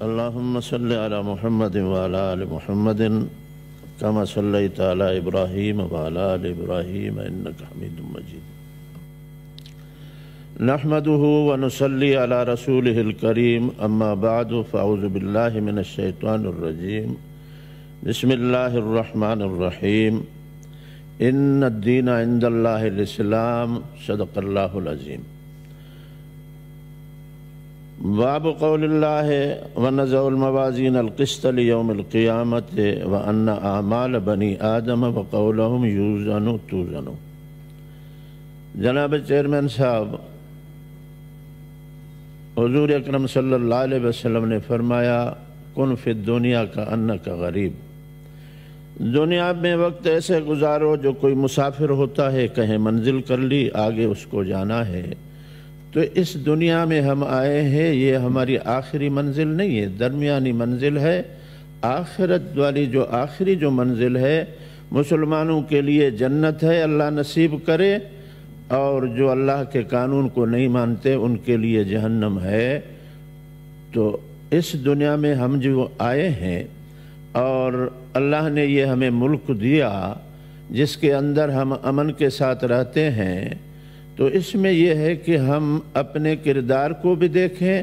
اللهم صل على محمد وعلى آل محمد كما صليت على إبراهيم وعلى آل إبراهيم إنك حميد مجيد. نحمده ونصلي على رسوله الكريم. أما بعد فأعوذ بالله من الشيطان الرجيم. بسم الله الرحمن الرحيم. إن الدين عند الله الإسلام. صدق الله العظيم. باب قول الله ونضع الموازين القسط ليوم القيامة وأن أعمال بني آدم وقولهم يوزن توزن. جناب چیئرمین صاحب، حضور اکرم صلی اللہ علیہ وسلم نے فرمایا کن فی الدنیا کا انک غریب. دنیا میں وقت ایسے گزارو جو کوئی مسافر ہوتا ہے، کہیں منزل کر لی، آگے اس کو جانا ہے. تو اس دنیا میں ہم آئے ہیں، یہ ہماری آخری منزل نہیں ہے، درمیانی منزل ہے. آخرت والی جو آخری جو منزل ہے مسلمانوں کے لیے جنت ہے، اللہ نصیب کرے، اور جو اللہ کے قانون کو نہیں مانتے ان کے لیے جہنم ہے. تو اس دنیا میں ہم جو آئے ہیں اور اللہ نے یہ ہمیں ملک دیا جس کے اندر ہم امن کے ساتھ رہتے ہیں، تو اس میں یہ ہے کہ ہم اپنے کردار کو بھی دیکھیں،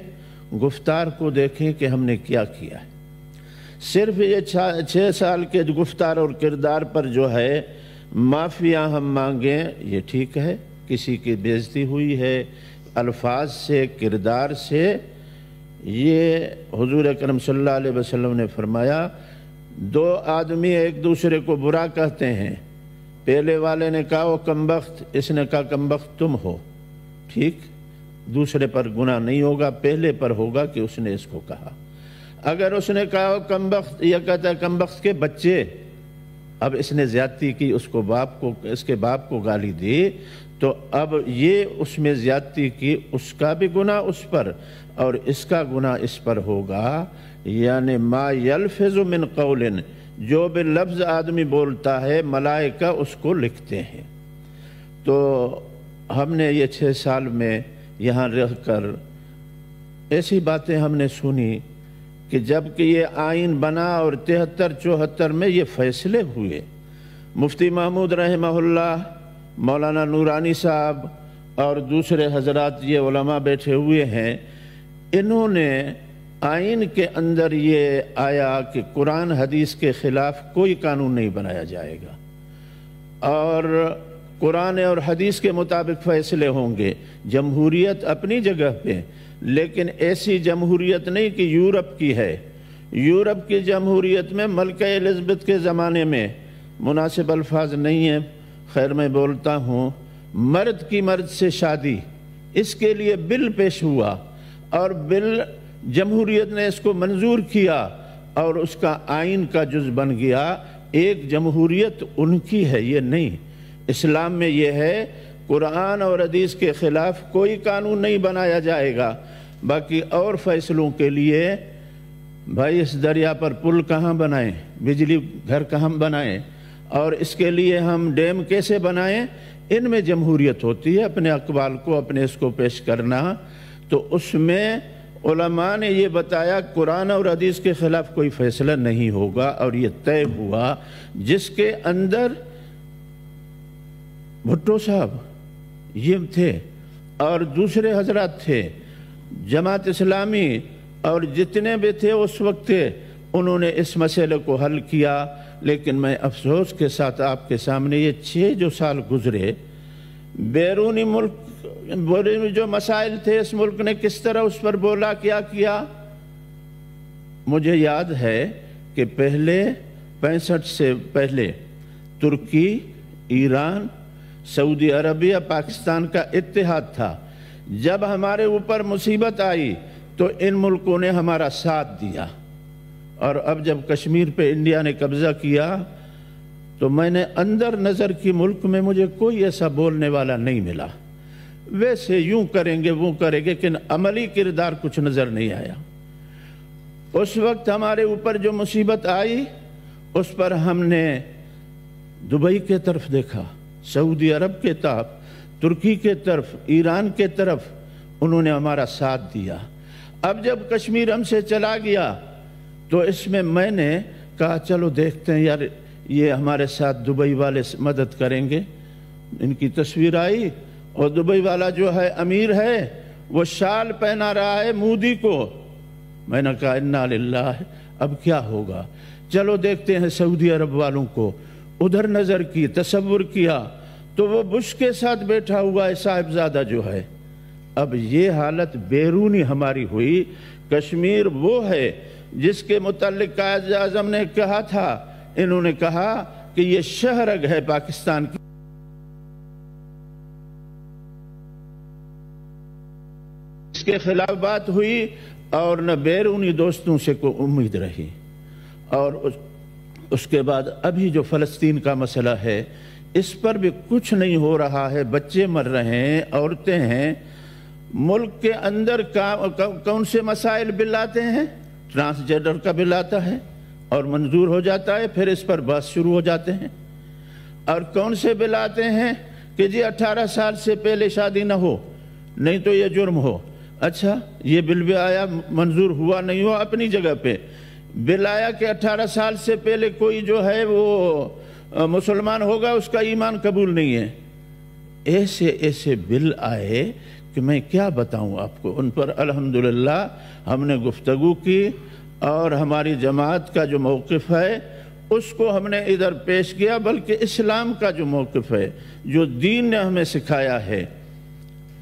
گفتار کو دیکھیں کہ ہم نے کیا کیا ہے. صرف یہ 6 سال کے گفتار اور کردار پر جو ہے معافیاں ہم مانگیں، یہ ٹھیک ہے. کسی کی بےعزتی ہوئی ہے الفاظ سے، کردار سے، یہ حضور اکرم صلی اللہ علیہ وسلم نے فرمایا 2 آدمی ایک دوسرے کو برا کہتے ہیں. پہلے والے نے کہا وہ کمبخت، اس نے کہا کمبخت تم ہو. ٹھیک، دوسرے پر گناہ نہیں ہوگا، پہلے پر ہوگا کہ اس نے اس کو کہا. اگر اس نے کہا وہ کمبخت، یہ کہتا ہے کمبخت کے بچے، اب اس نے زیادتی کی، اس کے باپ کو گالی دی، تو اب یہ اس میں زیادتی کی، اس کا بھی گناہ اس پر اور اس کا گناہ اس پر ہوگا. یعنی ما یلفظ من قول، جو بھی لفظ آدمی بولتا ہے ملائکہ اس کو لکھتے ہیں. تو ہم نے یہ 6 سال میں یہاں رہ کر ایسی باتیں ہم نے سنی کہ جب کہ یہ آئین بنا اور 73-74 میں یہ فیصلے ہوئے. مفتی محمود رحمہ اللہ، مولانا نورانی صاحب اور دوسرے حضرات، یہ علماء بیٹھے ہوئے ہیں، انہوں نے آئین کے اندر یہ آیا کہ قرآن حدیث کے خلاف کوئی قانون نہیں بنایا جائے گا اور قرآن اور حدیث کے مطابق فیصلے ہوں گے. جمہوریت اپنی جگہ پہ، لیکن ایسی جمہوریت نہیں کہ یورپ کی ہے. یورپ کی جمہوریت میں ملکہ الزبتھ کے زمانے میں، مناسب الفاظ نہیں ہیں، خیر میں بولتا ہوں، مرد کی مرد سے شادی، اس کے لیے بل پیش ہوا اور بل جمہوریت نے اس کو منظور کیا اور اس کا آئین کا جز بن گیا. ایک جمہوریت ان کی ہے، یہ نہیں. اسلام میں یہ ہے قرآن اور حدیث کے خلاف کوئی قانون نہیں بنایا جائے گا. باقی اور فیصلوں کے لیے بھائی اس دریا پر پل کہاں بنائیں، بجلی گھر کہاں بنائیں، اور اس کے لیے ہم ڈیم کیسے بنائیں، ان میں جمہوریت ہوتی ہے. اپنے اقوال کو، اپنے اس کو پیش کرنا. تو اس میں علماء نے یہ بتایا قرآن اور حدیث کے خلاف کوئی فیصلہ نہیں ہوگا، اور یہ طے ہوا، جس کے اندر بھٹو صاحب یہ تھے اور دوسرے حضرات تھے، جماعت اسلامی اور جتنے بھی تھے اس وقت تھے، انہوں نے اس مسئلے کو حل کیا. لیکن میں افسوس کے ساتھ آپ کے سامنے یہ 6 جو سال گزرے، بیرونی ملک جو مسائل تھے اس ملک نے کس طرح اس پر بولا، کیا کیا. مجھے یاد ہے کہ پہلے 65 سے پہلے ترکی، ایران، سعودی عربیہ، پاکستان کا اتحاد تھا. جب ہمارے اوپر مصیبت آئی تو ان ملکوں نے ہمارا ساتھ دیا، اور اب جب کشمیر پہ انڈیا نے قبضہ کیا تو میں نے اندر نظر کی ملک میں مجھے کوئی ایسا بولنے والا نہیں ملا. ویسے یوں کریں گے وہ کریں گے، لیکن عملی کردار کچھ نظر نہیں آیا. اس وقت ہمارے اوپر جو مصیبت آئی اس پر ہم نے دبئی کے طرف دیکھا، سعودی عرب کے طرف، ترکی کے طرف، ایران کے طرف، انہوں نے ہمارا ساتھ دیا. اب جب کشمیر ہم سے چلا گیا تو اس میں میں نے کہا چلو دیکھتے ہیں یار یہ ہمارے ساتھ دبئی والے مدد کریں گے. ان کی تصویر آئی اور دبئی والا جو ہے امیر ہے وہ شال پہنا رہا ہے مودی کو. میں نے کہا انا للہ، اب کیا ہوگا، چلو دیکھتے ہیں سعودی عرب والوں کو. ادھر نظر کی، تصور کیا تو وہ بش کے ساتھ بیٹھا ہوا ہے صاحبزادہ جو ہے. اب یہ حالت بیرونی ہماری ہوئی. کشمیر وہ ہے جس کے متعلق قائد اعظم نے کہا تھا، انہوں نے کہا کہ یہ شہرگ ہے پاکستان کی. اس کے خلاف بات ہوئی اور نہ بیرونی دوستوں سے کوئی امید رہی. اور اس کے بعد ابھی جو فلسطین کا مسئلہ ہے اس پر بھی کچھ نہیں ہو رہا ہے. بچے مر رہے ہیں، عورتیں ہیں. ملک کے اندر کون سے مسائل بل آتے ہیں؟ ٹرانسجنڈر کا بل آتا ہے اور منظور ہو جاتا ہے، پھر اس پر بحث شروع ہو جاتے ہیں. اور کون سے بل آتے ہیں کہ جی 18 سال سے پہلے شادی نہ ہو نہیں تو یہ جرم ہو. اچھا یہ بل بھی آیا، منظور ہوا نہیں ہوا اپنی جگہ پہ. بل آیا کہ 18 سال سے پہلے کوئی جو ہے وہ مسلمان ہوگا اس کا ایمان قبول نہیں ہے. ایسے بل آئے کہ میں کیا بتاؤں آپ کو. ان پر الحمدللہ ہم نے گفتگو کی اور ہماری جماعت کا جو موقف ہے اس کو ہم نے ادھر پیش کیا، بلکہ اسلام کا جو موقف ہے جو دین نے ہمیں سکھایا ہے.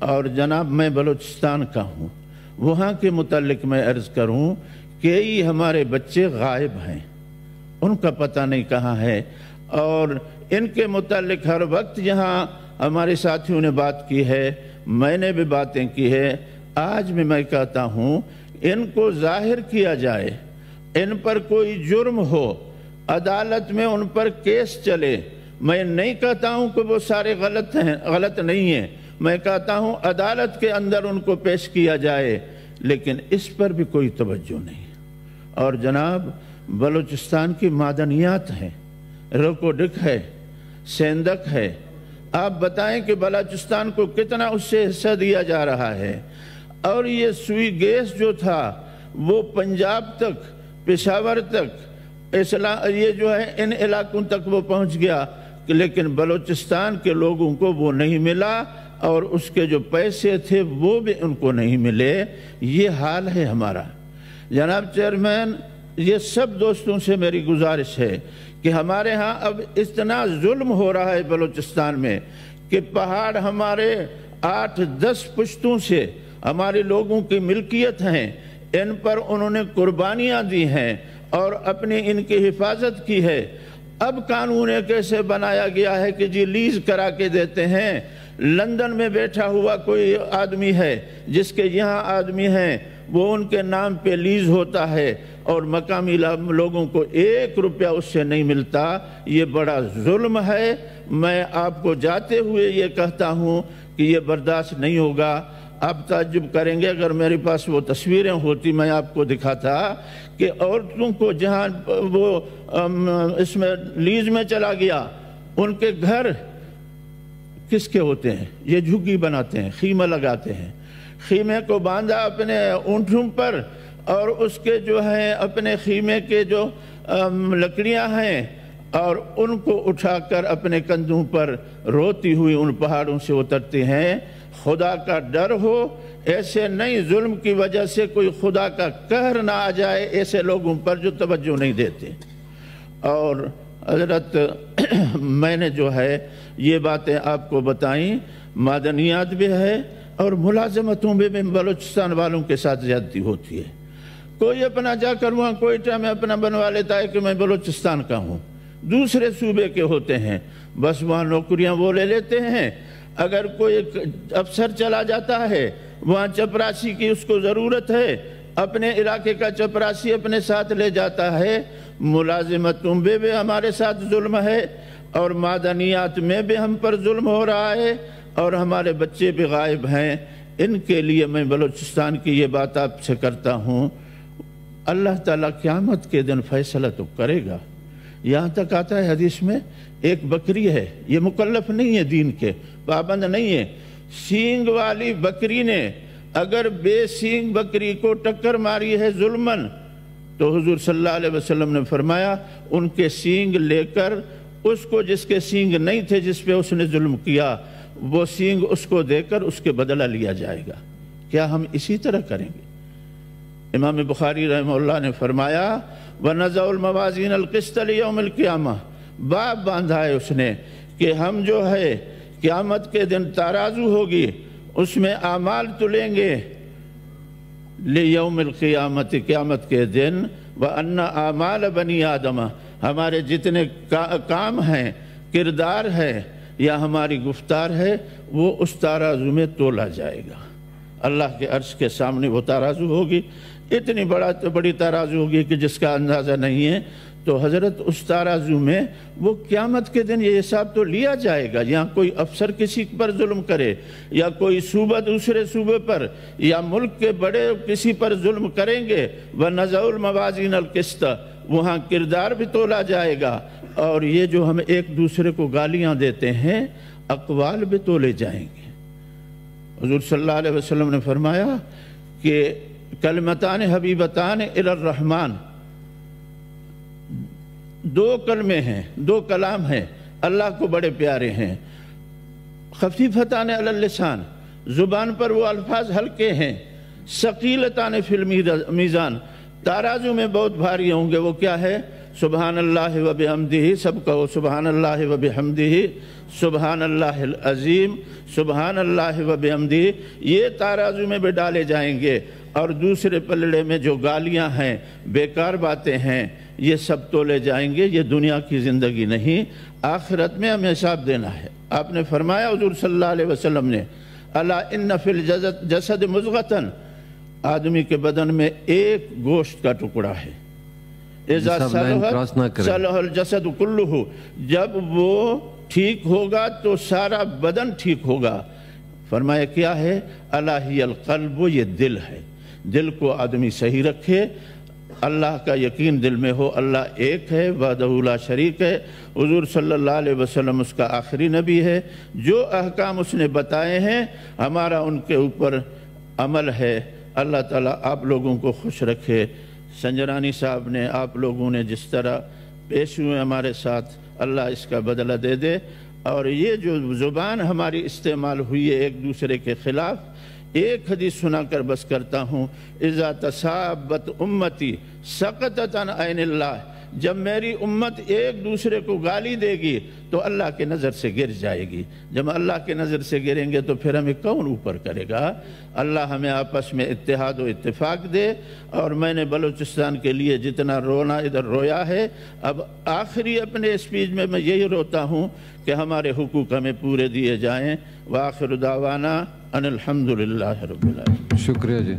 اور جناب میں بلوچستان کا ہوں، وہاں کے متعلق میں عرض کروں کہ یہ ہمارے بچے غائب ہیں، ان کا پتہ نہیں کہاں ہے. اور ان کے متعلق ہر وقت یہاں ہمارے ساتھیوں نے بات کی ہے، میں نے بھی باتیں کی ہے. آج بھی میں کہتا ہوں ان کو ظاہر کیا جائے، ان پر کوئی جرم ہو، عدالت میں ان پر کیس چلے. میں نہیں کہتا ہوں کہ وہ سارے غلط نہیں ہیں، میں کہتا ہوں عدالت کے اندر ان کو پیش کیا جائے، لیکن اس پر بھی کوئی توجہ نہیں. اور جناب بلوچستان کی معدنیات ہیں، روکوڈک ہے، سیندک ہے. آپ بتائیں کہ بلوچستان کو کتنا اس سے حصہ دیا جا رہا ہے. اور یہ سوئی گیس جو تھا وہ پنجاب تک، پشاور تک، یہ جو ہے ان علاقوں تک وہ پہنچ گیا، لیکن بلوچستان کے لوگوں کو وہ نہیں ملا اور اس کے جو پیسے تھے وہ بھی ان کو نہیں ملے. یہ حال ہے ہمارا. جناب چیئرمین، یہ سب دوستوں سے میری گزارش ہے کہ ہمارے ہاں اب اتنا ظلم ہو رہا ہے بلوچستان میں کہ پہاڑ ہمارے 8-10 پشتوں سے ہمارے لوگوں کی ملکیت ہیں، ان پر انہوں نے قربانیاں دی ہیں اور اپنی ان کی حفاظت کی ہے. اب قانون کیسے بنایا گیا ہے کہ جی لیز کرا کے دیتے ہیں. لندن میں بیٹھا ہوا کوئی آدمی ہے جس کے یہاں آدمی ہیں، وہ ان کے نام پہ لیز ہوتا ہے اور مقامی لوگوں کو 1 روپیہ اس سے نہیں ملتا. یہ بڑا ظلم ہے. میں آپ کو جاتے ہوئے یہ کہتا ہوں کہ یہ برداشت نہیں ہوگا. آپ تعجب کریں گے، اگر میرے پاس وہ تصویریں ہوتی میں آپ کو دکھاتا کہ عورتوں کو جہاں وہ اس میں لیز میں چلا گیا، ان کے گھر کس کے ہوتے ہیں؟ یہ جھگی بناتے ہیں، خیمہ لگاتے ہیں. خیمے کو باندھا اپنے اونٹوں پر اور اس کے جو ہیں اپنے خیمے کے جو لکڑیاں ہیں اور ان کو اٹھا کر اپنے کندھوں پر روتی ہوئی ان پہاڑوں سے اترتے ہیں. خدا کا ڈر ہو، ایسے نہیں ظلم کی وجہ سے کوئی خدا کا قہر نہ آ جائے ایسے لوگوں پر جو توجہ نہیں دیتے. اور حضرت میں نے جو ہے یہ باتیں آپ کو بتائیں، معدنیات بھی ہے اور ملازمتوں میں بھی بلوچستان والوں کے ساتھ زیادتی ہوتی ہے. کوئی اپنا جا کر وہاں کوئٹہ میں اپنا بنوا لیتا ہے کہ میں بلوچستان کا ہوں، دوسرے صوبے کے ہوتے ہیں، بس وہاں نوکریاں وہ لے لیتے ہیں. اگر کوئی افسر چلا جاتا ہے وہاں چپراسی کی اس کو ضرورت ہے، اپنے علاقے کا چپراسی اپنے ساتھ لے جاتا ہے. ملازمتوں میں بھی ہمارے ساتھ ظلم ہے اور معدنیات میں بھی ہم پر ظلم ہو رہا ہے اور ہمارے بچے بھی غائب ہیں. ان کے لیے میں بلوچستان کی یہ بات آپ سے کرتا ہوں. اللہ تعالیٰ قیامت کے دن فیصلہ تو کرے گا. یہاں تک آتا ہے حدیث میں، ایک بکری ہے، یہ مکلف نہیں ہے، دین کے پابند نہیں ہے، سینگ والی بکری نے اگر بے سینگ بکری کو ٹکر ماری ہے ظلمن تو حضور صلی اللہ علیہ وسلم نے فرمایا ان کے سینگ لے کر اس کو جس کے سینگ نہیں تھے جس پہ اس نے ظلم کیا وہ سینگ اس کو دے کر اس کے بدلہ لیا جائے گا۔ کیا ہم اسی طرح کریں گے؟ امام بخاری رحمہ اللہ نے فرمایا وَنَزَعُ الْمَوَازِينَ الْقِسْطَ لِيَوْمِ الْقِيَامَةِ، باب باندھا ہے اس نے کہ ہم جو ہے قیامت کے دن ترازو ہوگی اس میں اعمال تلیں گے لیوم القیامت، قیامت کے دن وَأَنَّ أَعْمَالَ بَنِي آدَمَ، ہمارے جتنے کام ہیں، کردار ہے یا ہماری گفتار ہے وہ اس ترازو میں تولا جائے گا۔ اللہ کے عرش کے سامنے وہ ترازو ہوگی، اتنی بڑی ترازو ہوگی کہ جس کا اندازہ نہیں ہے۔ تو حضرت اس ترازو میں وہ قیامت کے دن یہ حساب تو لیا جائے گا۔ یہاں کوئی افسر کسی پر ظلم کرے یا کوئی صوبہ دوسرے صوبے پر یا ملک کے بڑے کسی پر ظلم کریں گے وَنَزَعُ الْمَوَازِينَ الْقِسْطَ، وہاں کردار بھی تولا جائے گا، اور یہ جو ہم ایک دوسرے کو گالیاں دیتے ہیں اقوال بھی تولے جائیں گے۔ حضور صلی اللہ علیہ وسلم نے فرمایا کہ کلمتان حبیبتان الی الرحمن، دو کلمے ہیں، دو کلام ہیں، اللہ کو بڑے پیارے ہیں، خفیفتان علی اللسان، زبان پر وہ الفاظ ہلکے ہیں، ثقیلتان فی المیزان، ترازو میں بہت بھاری ہوں گے۔ وہ کیا ہے؟ سبحان اللہ و بحمدہ، سب کہو سبحان اللہ و بحمدہ، سبحان اللہ العظیم، سبحان اللہ و بحمدہ، یہ ترازو میں بھی ڈالے جائیں گے، اور دوسرے پلڑے میں جو گالیاں ہیں، بیکار باتیں ہیں، یہ سب تولے جائیں گے۔ یہ دنیا کی زندگی نہیں، آخرت میں ہمیں حساب دینا ہے۔ آپ نے فرمایا حضور صلی اللہ علیہ وسلم نے الا ان فی الجسد مضغۃ، آدمی کے بدن میں ایک گوشت کا ٹکڑا ہے، اذا صلح الجسد کلہ، جب وہ ٹھیک ہوگا تو سارا بدن ٹھیک ہوگا۔ فرمایا کیا ہے؟ الا ہی القلب، یہ دل ہے۔ دل کو آدمی صحیح رکھے، اللہ کا یقین دل میں ہو، اللہ ایک ہے، وحدہ لا شریک ہے، حضور صلی اللہ علیہ وسلم اس کا آخری نبی ہے، جو احکام اس نے بتائے ہیں ہمارا ان کے اوپر عمل ہے۔ اللہ تعالیٰ آپ لوگوں کو خوش رکھے۔ سنجرانی صاحب نے، آپ لوگوں نے جس طرح پیش ہوئے ہمارے ساتھ، اللہ اس کا بدلہ دے دے، اور یہ جو زبان ہماری استعمال ہوئی ہے ایک دوسرے کے خلاف، ایک حدیث سنا کر بس کرتا ہوں، اذا تسابت امتی سقطت عن عین اللہ، جب میری امت ایک دوسرے کو گالی دے گی تو اللہ کے نظر سے گر جائے گی۔ جب اللہ کے نظر سے گریں گے تو پھر ہمیں کون اوپر کرے گا؟ اللہ ہمیں آپس میں اتحاد و اتفاق دے۔ اور میں نے بلوچستان کے لیے جتنا رونا ادھر رویا ہے، اب آخری اپنے اسپیچ میں یہی روتا ہوں کہ ہمارے حقوق ہمیں پورے دیے جائیں۔ وآخر دعوانا ان الحمدللہ رب العالمین۔ شکریہ جی۔